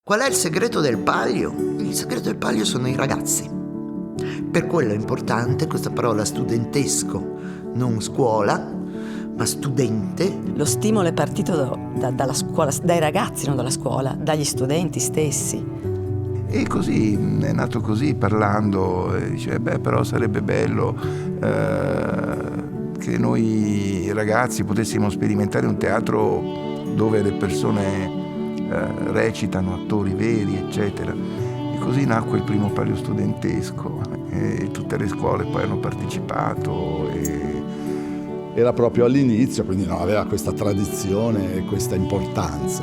Qual è il segreto del Palio? Il segreto del Palio sono i ragazzi. Per quello è importante questa parola studentesco, non scuola, ma studente. Lo stimolo è partito dalla scuola, dai ragazzi, non dalla scuola, dagli studenti stessi. E così, è nato così, parlando, dice, però sarebbe bello che noi ragazzi potessimo sperimentare un teatro dove le persone recitano, attori veri, eccetera. E così nacque il primo Palio studentesco e tutte le scuole poi hanno partecipato. Era proprio all'inizio, quindi non aveva questa tradizione e questa importanza.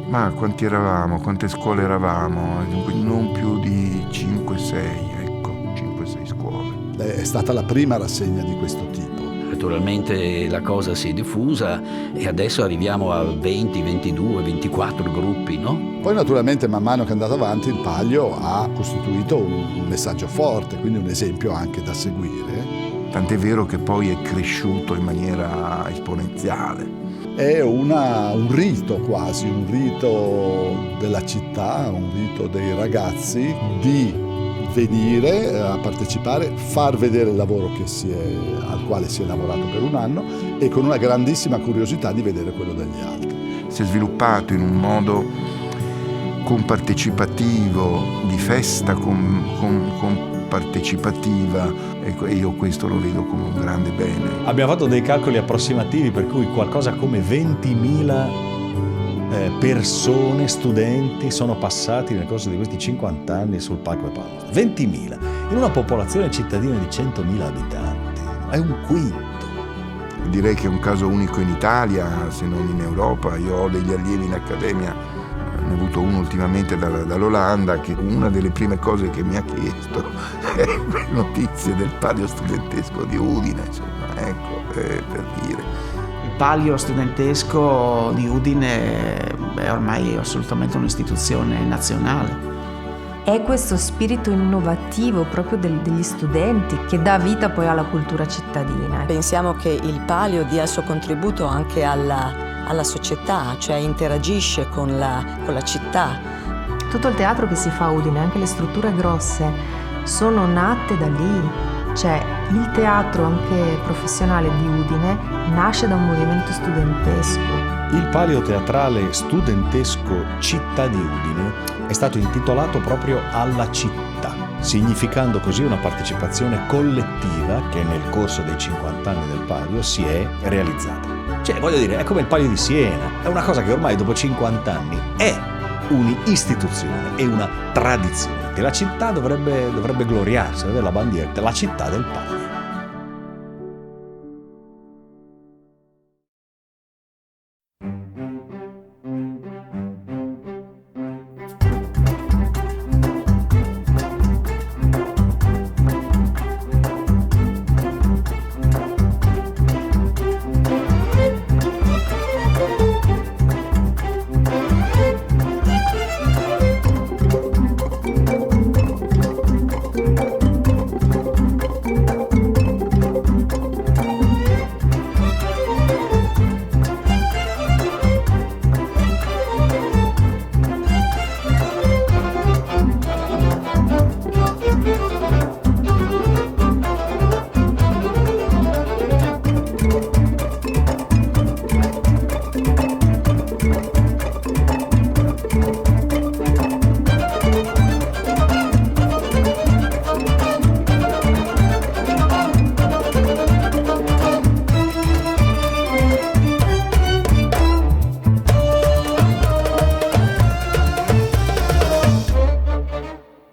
Ma quanti eravamo? Quante scuole eravamo? Non più di 5-6, ecco, 5-6 scuole. È stata la prima rassegna di questo tipo. Naturalmente la cosa si è diffusa e adesso arriviamo a 20, 22, 24 gruppi, no? Poi naturalmente man mano che è andato avanti il Palio ha costituito un messaggio forte, quindi un esempio anche da seguire. Tant'è vero che poi è cresciuto in maniera esponenziale. È un rito quasi, un rito della città, un rito dei ragazzi di venire a partecipare, far vedere il lavoro al quale si è lavorato per un anno e con una grandissima curiosità di vedere quello degli altri. Si è sviluppato in un modo compartecipativo, di festa compartecipativa, e io questo lo vedo come un grande bene. Abbiamo fatto dei calcoli approssimativi per cui qualcosa come 20.000 persone, studenti sono passati nel corso di questi 50 anni sul Palco e Palio. 20.000 in una popolazione cittadina di 100.000 abitanti, è un quinto. Direi che è un caso unico in Italia, se non in Europa. Io ho degli allievi in accademia, ne ho avuto uno ultimamente dall'Olanda, che una delle prime cose che mi ha chiesto è le notizie del Palio studentesco di Udine, insomma, ecco, per dire. Il Palio studentesco di Udine è ormai assolutamente un'istituzione nazionale. È questo spirito innovativo proprio degli studenti che dà vita poi alla cultura cittadina. Pensiamo che il Palio dia il suo contributo anche alla società, cioè interagisce con la città. Tutto il teatro che si fa a Udine, anche le strutture grosse, sono nate da lì. Cioè il teatro anche professionale di Udine nasce da un movimento studentesco. Il Palio teatrale studentesco Città di Udine è stato intitolato proprio alla città, significando così una partecipazione collettiva che nel corso dei 50 anni del Palio si è realizzata. Cioè, voglio dire, è come il Palio di Siena, è una cosa che ormai dopo 50 anni è un'istituzione e una tradizione che la città dovrebbe gloriarsi, avere la bandiera, la città del Palio.